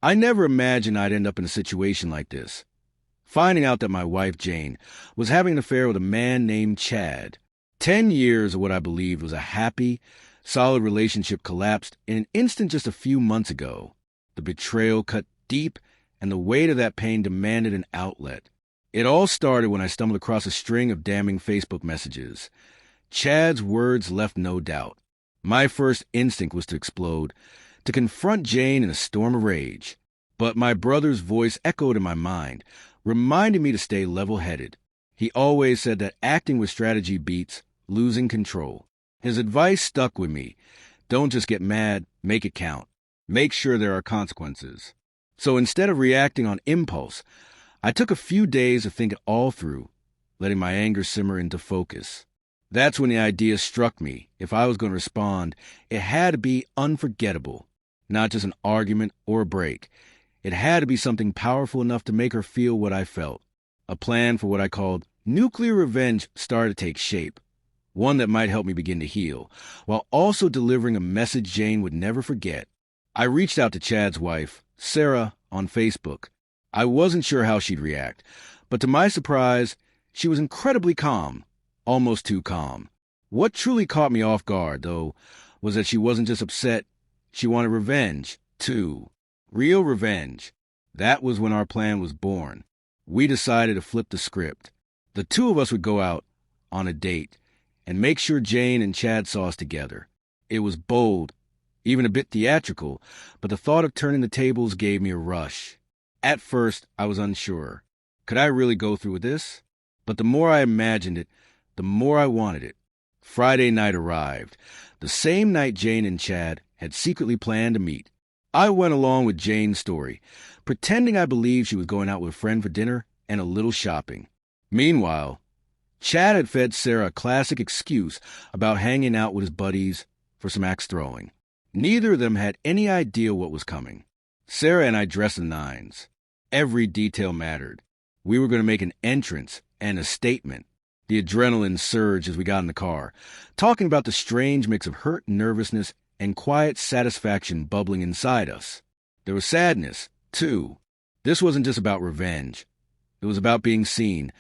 I never imagined I'd end up in a situation like this. Finding out that my wife, Jane, was having an affair with a man named Chad. 10 years of what I believed was a happy, solid relationship collapsed in an instant just a few months ago. The betrayal cut deep, and the weight of that pain demanded an outlet. It all started when I stumbled across a string of damning Facebook messages. Chad's words left no doubt. My first instinct was to explode, to confront Jane in a storm of rage. But my brother's voice echoed in my mind, reminding me to stay level-headed. He always said that acting with strategy beats losing control. His advice stuck with me. Don't just get mad, make it count. Make sure there are consequences. So instead of reacting on impulse, I took a few days to think it all through, letting my anger simmer into focus. That's when the idea struck me. If I was going to respond, it had to be unforgettable, not just an argument or a break. It had to be something powerful enough to make her feel what I felt. A plan for what I called nuclear revenge started to take shape, one that might help me begin to heal, while also delivering a message Jane would never forget. I reached out to Chad's wife, Sarah, on Facebook. I wasn't sure how she'd react, but to my surprise, she was incredibly calm, almost too calm. What truly caught me off guard, though, was that she wasn't just upset, she wanted revenge, too. Real revenge. That was when our plan was born. We decided to flip the script. The two of us would go out on a date and make sure Jane and Chad saw us together. It was bold, even a bit theatrical, but the thought of turning the tables gave me a rush. At first, I was unsure. Could I really go through with this? But the more I imagined it, the more I wanted it. Friday night arrived, the same night Jane and Chad had secretly planned to meet. I went along with Jane's story, pretending I believed she was going out with a friend for dinner and a little shopping. Meanwhile, Chad had fed Sarah a classic excuse about hanging out with his buddies for some axe throwing. Neither of them had any idea what was coming. Sarah and I dressed the nines. Every detail mattered. We were going to make an entrance and a statement. The adrenaline surged as we got in the car, talking about the strange mix of hurt, nervousness, and quiet satisfaction bubbling inside us. There was sadness, too. This wasn't just about revenge. It was about being seen,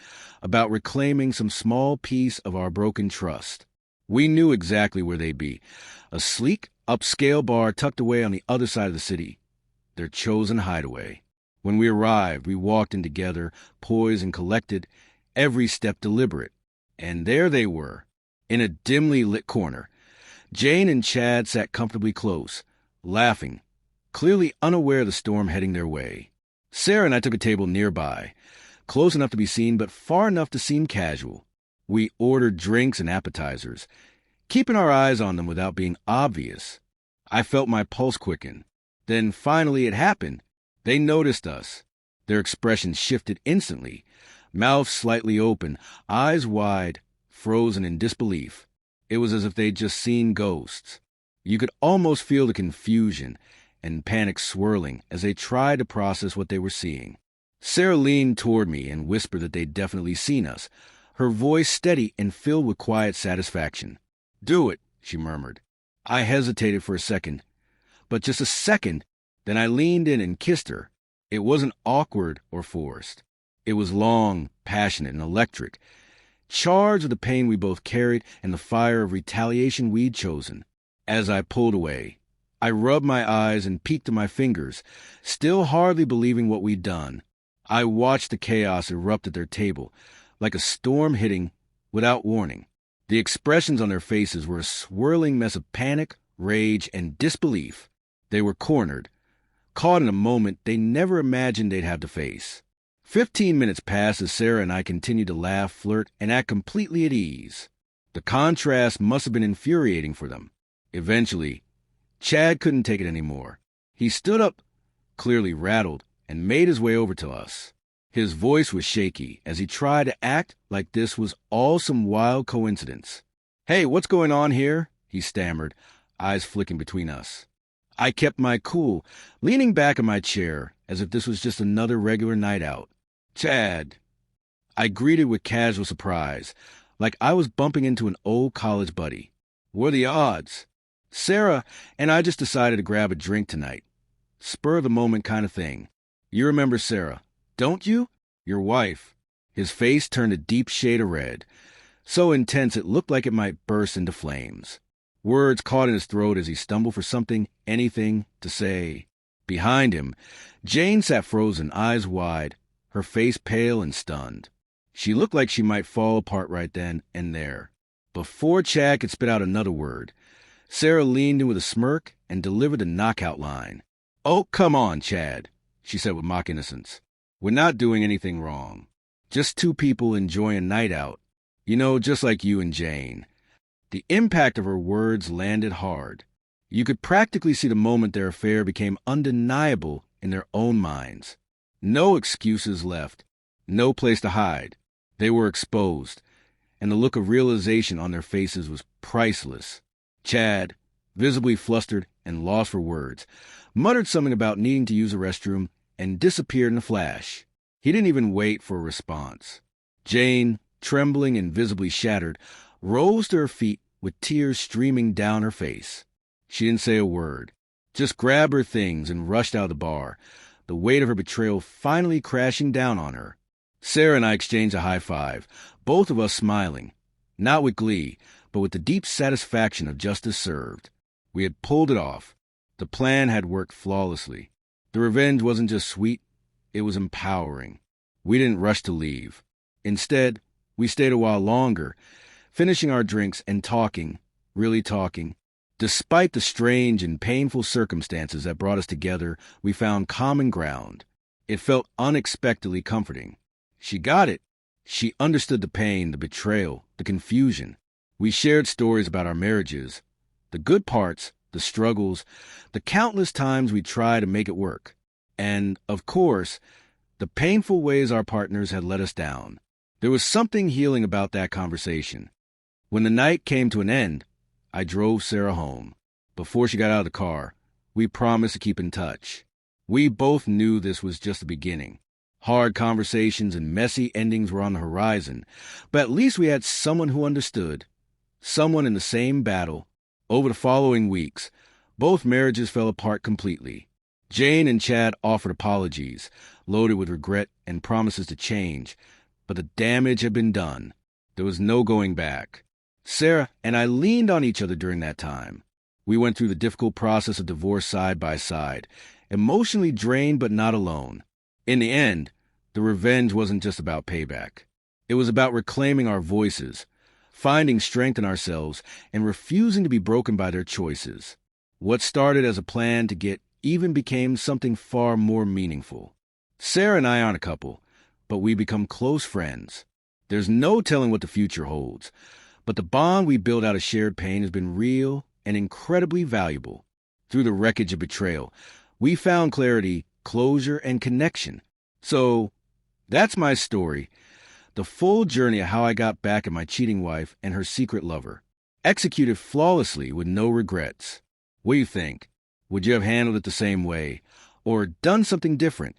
about reclaiming some small piece of our broken trust. We knew exactly where they'd be. A sleek, upscale bar tucked away on the other side of the city. Their chosen hideaway. When we arrived, we walked in together, poised and collected, every step deliberate. And there they were, in a dimly lit corner. Jane and Chad sat comfortably close, laughing, clearly unaware of the storm heading their way. Sarah and I took a table nearby, close enough to be seen but far enough to seem casual. We ordered drinks and appetizers, keeping our eyes on them without being obvious. I felt my pulse quicken. Then finally it happened. They noticed us. Their expressions shifted instantly, mouths slightly open, eyes wide, frozen in disbelief. It was as if they'd just seen ghosts. You could almost feel the confusion and panic swirling as they tried to process what they were seeing. Sarah leaned toward me and whispered that they'd definitely seen us, her voice steady and filled with quiet satisfaction. "Do it," she murmured. I hesitated for a second, but just a second, then I leaned in and kissed her. It wasn't awkward or forced. It was long, passionate, and electric, charged with the pain we both carried and the fire of retaliation we'd chosen. As I pulled away, I rubbed my eyes and peeked at my fingers, still hardly believing what we'd done. I watched the chaos erupt at their table, like a storm hitting without warning. The expressions on their faces were a swirling mess of panic, rage, and disbelief. They were cornered, caught in a moment they never imagined they'd have to face. 15 minutes passed as Sarah and I continued to laugh, flirt, and act completely at ease. The contrast must have been infuriating for them. Eventually, Chad couldn't take it anymore. He stood up, clearly rattled, and made his way over to us. His voice was shaky as he tried to act like this was all some wild coincidence. "Hey, what's going on here?" he stammered, eyes flicking between us. I kept my cool, leaning back in my chair as if this was just another regular night out. "Chad," I greeted with casual surprise, like I was bumping into an old college buddy. "What are the odds?" "Sarah and I just decided to grab a drink tonight," spur of the moment kind of thing. You remember Sarah, don't you? Your wife. His face turned a deep shade of red, so intense it looked like it might burst into flames. Words caught in his throat as he stumbled for something, anything, to say. Behind him, Jane sat frozen, eyes wide, her face pale and stunned. She looked like she might fall apart right then and there. Before Chad could spit out another word, Sarah leaned in with a smirk and delivered the knockout line. "Oh, come on, Chad," she said with mock innocence. "We're not doing anything wrong. Just two people enjoying a night out. You know, just like you and Jane." The impact of her words landed hard. You could practically see the moment their affair became undeniable in their own minds. No excuses left, no place to hide. They were exposed, and the look of realization on their faces was priceless. Chad, visibly flustered and lost for words, muttered something about needing to use the restroom and disappeared in a flash. He didn't even wait for a response. Jane, trembling and visibly shattered, rose to her feet with tears streaming down her face. She didn't say a word, just grabbed her things and rushed out of the bar, the weight of her betrayal finally crashing down on her. Sarah and I exchanged a high five, both of us smiling, not with glee, but with the deep satisfaction of justice served. We had pulled it off. The plan had worked flawlessly. The revenge wasn't just sweet, it was empowering. We didn't rush to leave. Instead, we stayed a while longer, finishing our drinks and talking, really talking. Despite the strange and painful circumstances that brought us together, we found common ground. It felt unexpectedly comforting. She got it. She understood the pain, the betrayal, the confusion. We shared stories about our marriages, the good parts, the struggles, the countless times we tried to make it work. And, of course, the painful ways our partners had let us down. There was something healing about that conversation. When the night came to an end, I drove Sarah home. Before she got out of the car, we promised to keep in touch. We both knew this was just the beginning. Hard conversations and messy endings were on the horizon, but at least we had someone who understood. Someone in the same battle. Over the following weeks, both marriages fell apart completely. Jane and Chad offered apologies, loaded with regret and promises to change, but the damage had been done. There was no going back. Sarah and I leaned on each other during that time. We went through the difficult process of divorce side by side, emotionally drained but not alone. In the end, the revenge wasn't just about payback. It was about reclaiming our voices, finding strength in ourselves, and refusing to be broken by their choices. What started as a plan to get even became something far more meaningful. Sarah and I aren't a couple, but we become close friends. There's no telling what the future holds, but the bond we built out of shared pain has been real and incredibly valuable. Through the wreckage of betrayal, we found clarity, closure, and connection. So, that's my story. The full journey of how I got back at my cheating wife and her secret lover. Executed flawlessly with no regrets. What do you think? Would you have handled it the same way? Or done something different?